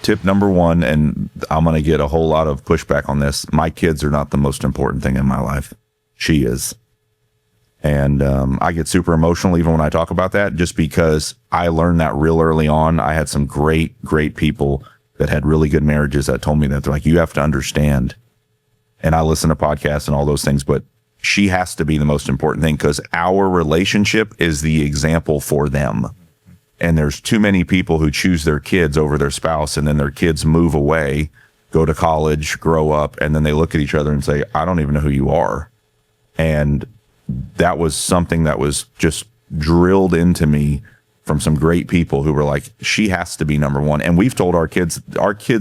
tip number one, and I'm going to get a whole lot of pushback on this. My kids are not the most important thing in my life. She is. And I get super emotional even when I talk about that, just because I learned that real early on. I had some great people that had really good marriages that told me that. They're like, you have to understand. And I listen to podcasts and all those things, but she has to be the most important thing, because our relationship is the example for them. And there's too many people who choose their kids over their spouse, and then their kids move away, go to college, grow up, and then they look at each other and say, I don't even know who you are. And that was something that was just drilled into me from some great people who were like, she has to be number one. And we've told our kids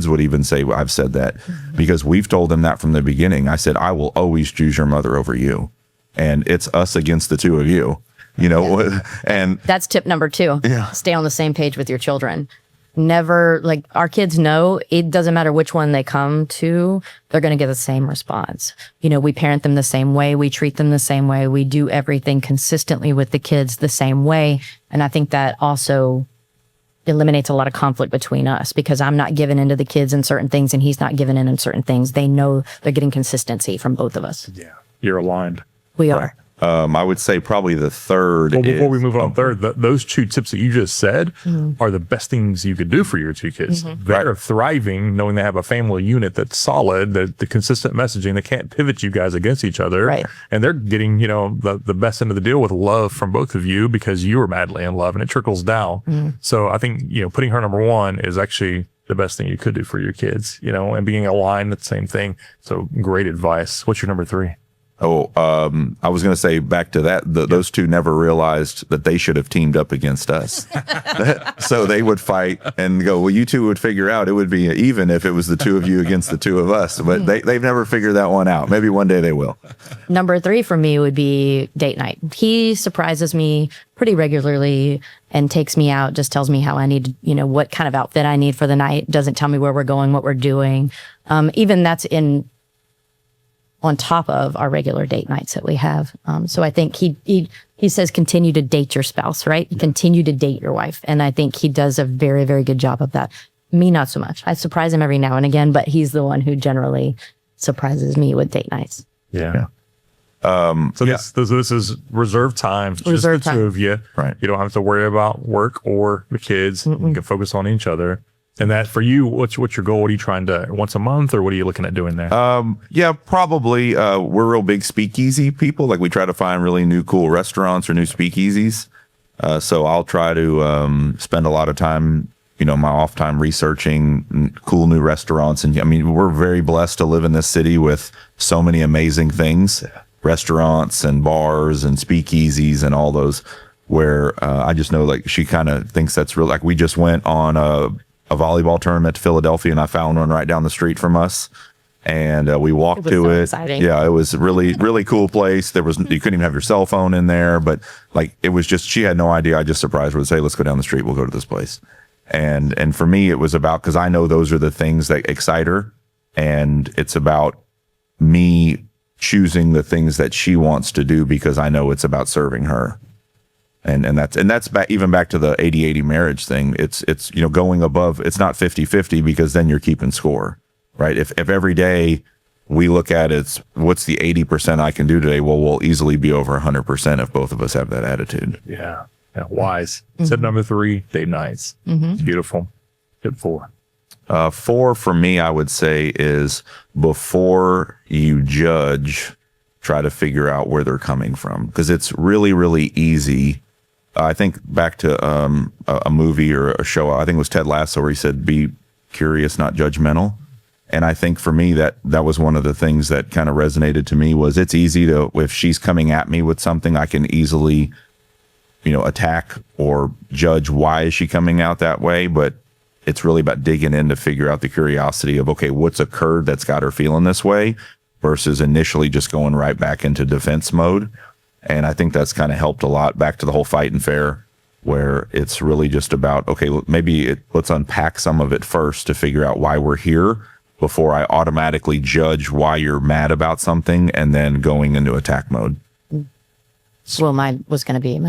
would even say, I've said that, because we've told them that from the beginning. I said, I will always choose your mother over you. And it's us against the two of you, you know. And that's tip number 2. Yeah. Stay on the same page with your children. Never, like, our kids know it doesn't matter which one they come to, they're going to get the same response. You know, we parent them the same way, we treat them the same way, we do everything consistently with the kids the same way. And I think that also eliminates a lot of conflict between us, because I'm not giving into the kids in certain things and he's not giving in certain things. They know they're getting consistency from both of us. Yeah, you're aligned. We are. I would say probably the third. Well, before we move on, those 2 tips that you just said are the best things you could do for your 2 kids. They're thriving, knowing they have a family unit that's solid, the consistent messaging, they can't pivot you guys against each other. Right. And they're getting, you know, the best end of the deal with love from both of you, because you are madly in love and it trickles down. So I think, you know, putting her number 1 is actually the best thing you could do for your kids, you know, and being aligned, the same thing. So great advice. What's your number 3? I was going to say, back to that, those 2 never realized that they should have teamed up against us. So they would fight and go, well, you 2 would figure out it would be even if it was the 2 of you against the 2 of us. But they've never figured that one out. Maybe one day they will. Number 3 for me would be date night. He surprises me pretty regularly and takes me out, just tells me how I need, you know, what kind of outfit I need for the night, doesn't tell me where we're going, what we're doing. Even that's on top of our regular date nights that we have. So I think he says, continue to date your spouse, right? Yeah. Continue to date your wife. And I think he does a very, very good job of that. Me, not so much. I surprise him every now and again, but he's the one who generally surprises me with date nights. Yeah. This is reserved time. Just the 2 of you. Right. You don't have to worry about work or the kids. You can focus on each other. And that, for you, what's your goal? What are you trying to, once a month, or what are you looking at doing there? Yeah, probably. We're real big speakeasy people. Like, we try to find really new, cool restaurants or new speakeasies. So I'll try to spend a lot of time, you know, my off time researching cool new restaurants. And I mean, we're very blessed to live in this city with so many amazing things, restaurants and bars and speakeasies and all those, where I just know, like, she kind of thinks that's real. Like, we just went on a volleyball tournament to Philadelphia, and I found one right down the street from us, and we walked to it. Exciting. Yeah, it was really, really cool place. You couldn't even have your cell phone in there, but like, it was just, she had no idea. I just surprised her with, hey, let's go down the street, we'll go to this place. And for me, it was about, because I know those are the things that excite her, and it's about me choosing the things that she wants to do, because I know it's about serving her. And that's back, even back to the 80-80 marriage thing. It's, you know, going above. It's not 50-50, because then you're keeping score, right? If every day we look at it's what's the 80% I can do today, well, we'll easily be over 100% if both of us have that attitude. Yeah, wise. Tip number 3, date nights. It's beautiful. Tip 4. 4 for me, I would say, is before you judge, try to figure out where they're coming from, because it's really, really easy. I think back to a movie or a show, I think it was Ted Lasso, where he said, be curious, not judgmental. And I think for me, that was one of the things that kind of resonated to me, was it's easy to, if she's coming at me with something, I can easily, you know, attack or judge, why is she coming out that way? But it's really about digging in to figure out the curiosity of, okay, what's occurred that's got her feeling this way, versus initially just going right back into defense mode. And I think that's kind of helped a lot, back to the whole fight and fair, where it's really just about, okay, let's unpack some of it first to figure out why we're here, before I automatically judge why you're mad about something and then going into attack mode. Well, my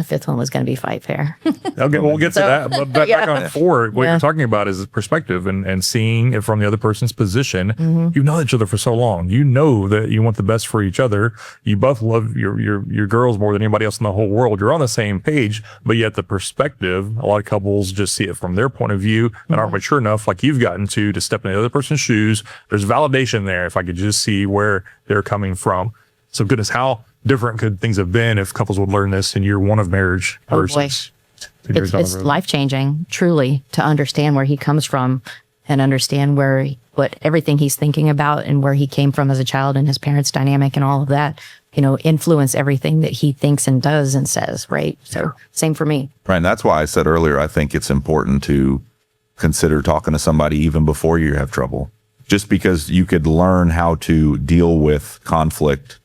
fifth one was going to be fight fair. Okay, we'll get to that. But back on 4, what Yeah. you're talking about is perspective and seeing it from the other person's position. Mm-hmm. You've known each other for so long. You know that you want the best for each other. You both love your girls more than anybody else in the whole world. You're on the same page, but yet the perspective, a lot of couples just see it from their point of view and aren't mature enough, like you've gotten to step in the other person's shoes. There's validation there. If I could just see where they're coming from. So goodness, how different could things have been if couples would learn this in year 1 of marriage Oh, boy. versus 10 years down the It's road? life changing, truly, to understand where he comes from and understand what everything he's thinking about and where he came from as a child and his parents' dynamic and all of that, influence everything that he thinks and does and says, right? So same for me. Right. And that's why I said earlier, I think it's important to consider talking to somebody even before you have trouble, just because you could learn how to deal with conflict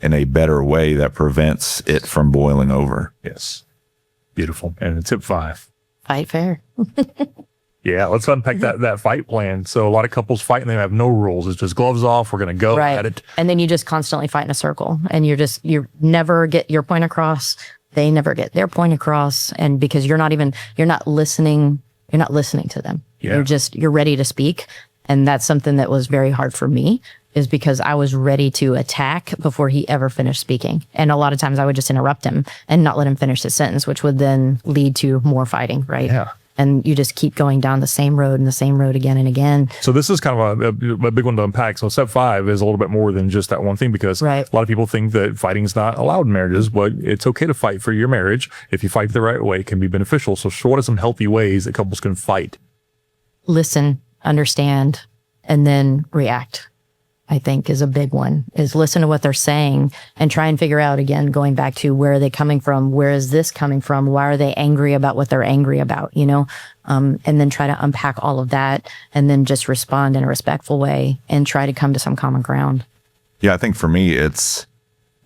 in a better way that prevents it from boiling over. Yes. Beautiful. And tip 5. Fight fair. Yeah, let's unpack that fight plan. So a lot of couples fight and they have no rules. It's just gloves off. We're going to go at it. And then you just constantly fight in a circle and you never get your point across. They never get their point across. And because you're not listening to them. Yeah. You're ready to speak. And that's something that was very hard for me, is because I was ready to attack before he ever finished speaking. And a lot of times I would just interrupt him and not let him finish his sentence, which would then lead to more fighting, right? Yeah. And you just keep going down the same road and the same road again and again. So this is kind of a big one to unpack. So step 5 is a little bit more than just that one thing, because Right. a lot of people think that fighting is not allowed in marriages, but it's okay to fight for your marriage. If you fight the right way, it can be beneficial. So what are some healthy ways that couples can fight? Listen, understand, and then react, I think, is a big one, is listen to what they're saying and try and figure out, again, going back to where are they coming from? Where is this coming from? Why are they angry about what they're angry about? And then try to unpack all of that and then just respond in a respectful way and try to come to some common ground. Yeah, I think for me, it's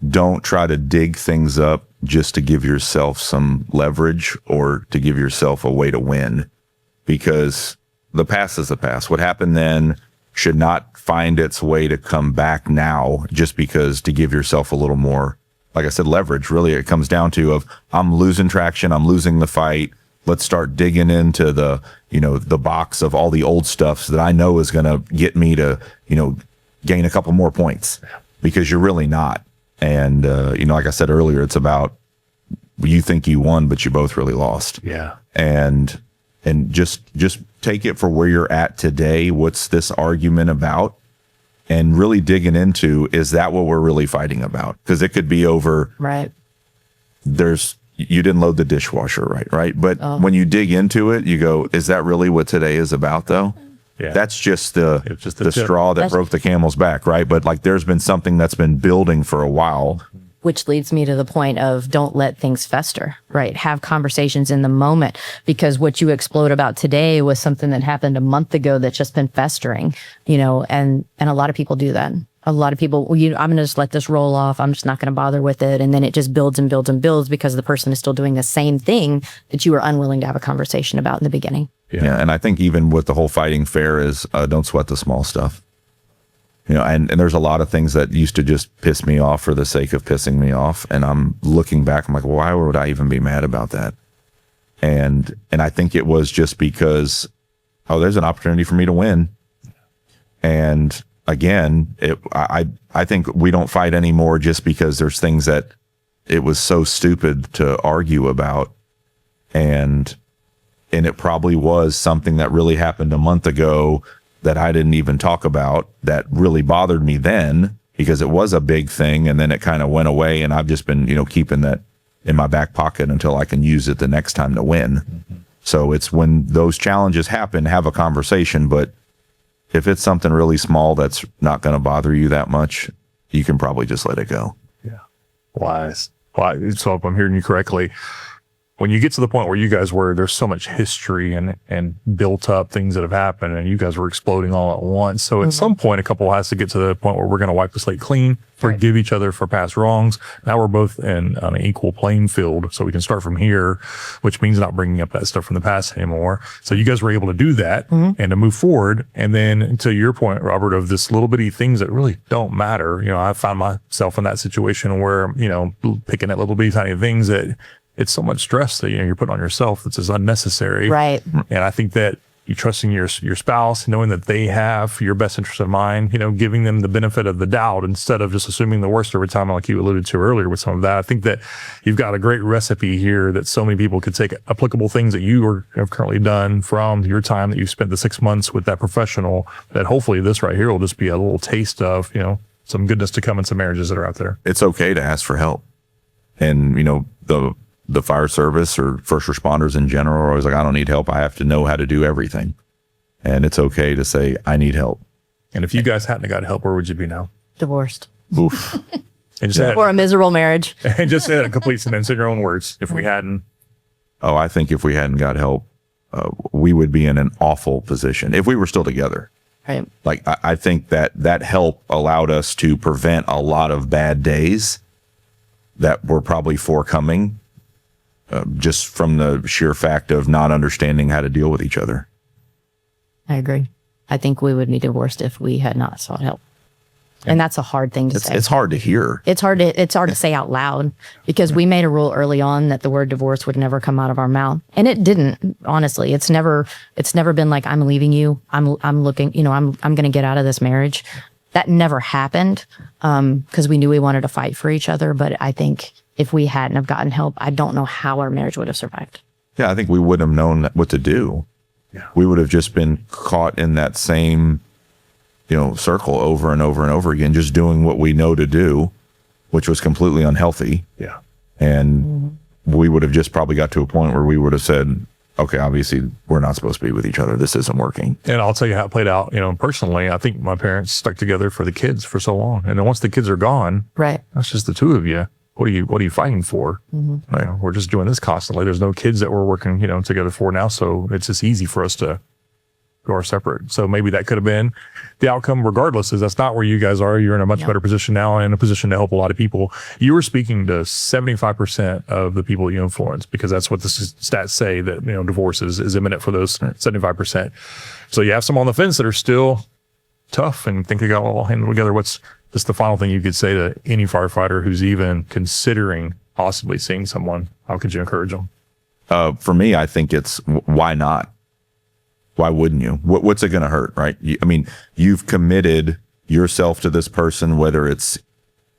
don't try to dig things up just to give yourself some leverage or to give yourself a way to win, because the past is the past. What happened then should not find its way to come back now just because to give yourself a little more, like I said, leverage. Really, it comes down to I'm losing traction. I'm losing the fight. Let's start digging into the box of all the old stuff that I know is going to get me to, gain a couple more points, because you're really not. And, like I said earlier, it's about you think you won, but you both really lost. Yeah. And just take it for where you're at today. What's this argument about? And really digging into, is that what we're really fighting about? Because it could be over, Right. you didn't load the dishwasher right? But when you dig into it, you go, is that really what today is about, though? Yeah. That's just the tip. straw that broke the camel's back, right? But like there's been something that's been building for a while. Which leads me to the point of don't let things fester, right? Have conversations in the moment, because what you explode about today was something that happened a month ago that's just been festering, and a lot of people do that. A lot of people, I'm going to just let this roll off. I'm just not going to bother with it. And then it just builds and builds and builds because the person is still doing the same thing that you were unwilling to have a conversation about in the beginning. Yeah. And I think even with the whole fighting fair is don't sweat the small stuff. And there's a lot of things that used to just piss me off for the sake of pissing me off. And I'm looking back, I'm like, why would I even be mad about that? And I think it was just because, there's an opportunity for me to win. And again, I think we don't fight anymore just because there's things that it was so stupid to argue about. And it probably was something that really happened a month ago that I didn't even talk about that really bothered me then, because it was a big thing. And then it kind of went away. And I've just been, keeping that in my back pocket until I can use it the next time to win. Mm-hmm. So it's when those challenges happen, have a conversation. But if it's something really small that's not going to bother you that much, you can probably just let it go. Yeah. Wise. So if I'm hearing you correctly, when you get to the point where you guys were, there's so much history and built up things that have happened, and you guys were exploding all at once. So at some point, a couple has to get to the point where we're going to wipe the slate clean, forgive each other for past wrongs. Now we're both on an equal playing field, so we can start from here, which means not bringing up that stuff from the past anymore. So you guys were able to do that and to move forward. And then to your point, Robert, of this little bitty things that really don't matter. You know, I found myself in that situation where, you know, picking at little bitty tiny things that it's so much stress that, you know, you're putting on yourself that's just unnecessary. Right. And I think that you trusting your spouse, knowing that they have your best interest in mind, you know, giving them the benefit of the doubt instead of just assuming the worst every time, like you alluded to earlier with some of that. I think that you've got a great recipe here that so many people could take applicable things that you have currently done from your time that you've spent the 6 months with that professional, that hopefully this right here will just be a little taste of, you know, some goodness to come in some marriages that are out there. It's okay to ask for help. And, you know, the fire service or first responders in general are always like, I don't need help. I have to know how to do everything. And it's okay to say, I need help. And if you guys hadn't have got help, where would you be now? Divorced. Oof. And just Or a miserable marriage. and just say that in complete sentence in your own words. If we hadn't, Oh, I think if we hadn't got help, we would be in an awful position if we were still together. Right. Like, I think that help allowed us to prevent a lot of bad days that were probably forthcoming, just from the sheer fact of not understanding how to deal with each other. I agree. I think we would be divorced if we had not sought help. And that's a hard thing to say. It's hard to hear. It's hard to say out loud, because we made a rule early on that the word divorce would never come out of our mouth. And it didn't, honestly. It's never been like, I'm leaving you. I'm looking, you know, I'm going to get out of this marriage. That never happened, because we knew we wanted to fight for each other. But I think if we hadn't have gotten help, I don't know how our marriage would have survived. Yeah, I think we wouldn't have known what to do. Yeah. We would have just been caught in that same, you know, circle over and over and over again, just doing what we know to do, which was completely unhealthy. yeah. And we would have just probably got to a point where we would have said, okay, obviously we're not supposed to be with each other. This isn't working. And I'll tell you how it played out, you know, personally. I think my parents stuck together for the kids for so long. And then once the kids are gone, Right. that's just the two of you. What are you fighting for? You know, we're just doing this constantly. There's no kids that we're working, you know, together for now. So it's just easy for us to go our separate. So maybe that could have been the outcome regardless, is that's not where you guys are. You're in a much better position now and in a position to help a lot of people. You were speaking to 75% of the people you influence, because that's what the stats say, that, you know, divorce is imminent for those 75%. So you have some on the fence that are still tough and think they got it all handled together. What's just the final thing you could say to any firefighter who's even considering possibly seeing someone? How could you encourage them? For me, I think it's why not? Why wouldn't you? What's it going to hurt, right? I mean, you've committed yourself to this person, whether it's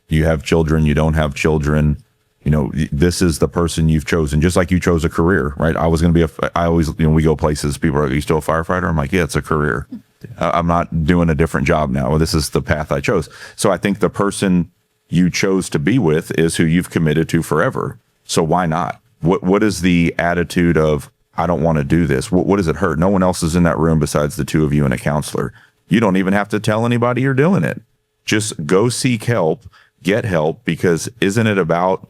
you have children, you don't have children. You know, this is the person you've chosen, just like you chose a career, right? I was going to be I always, you know, we go places, people are like, are you still a firefighter? I'm like, yeah, it's a career. I'm not doing a different job now. This is the path I chose. So I think the person you chose to be with is who you've committed to forever. So why not? What is the attitude of, I don't want to do this? What does it hurt? No one else is in that room besides the two of you and a counselor. You don't even have to tell anybody you're doing it. Just go seek help, get help, because isn't it about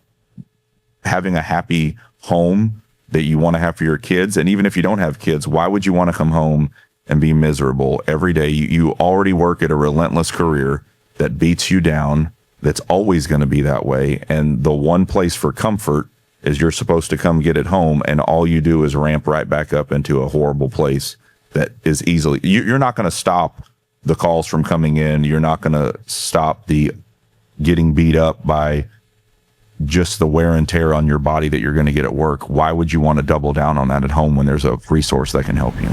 having a happy home that you want to have for your kids? And even if you don't have kids, why would you want to come home and be miserable every day? You already work at a relentless career that beats you down, that's always going to be that way. And the one place for comfort is you're supposed to come get it home, and all you do is ramp right back up into a horrible place that is easily, you're not going to stop the calls from coming in. You're not going to stop the getting beat up by just the wear and tear on your body that you're going to get at work. Why would you want to double down on that at home when there's a resource that can help you?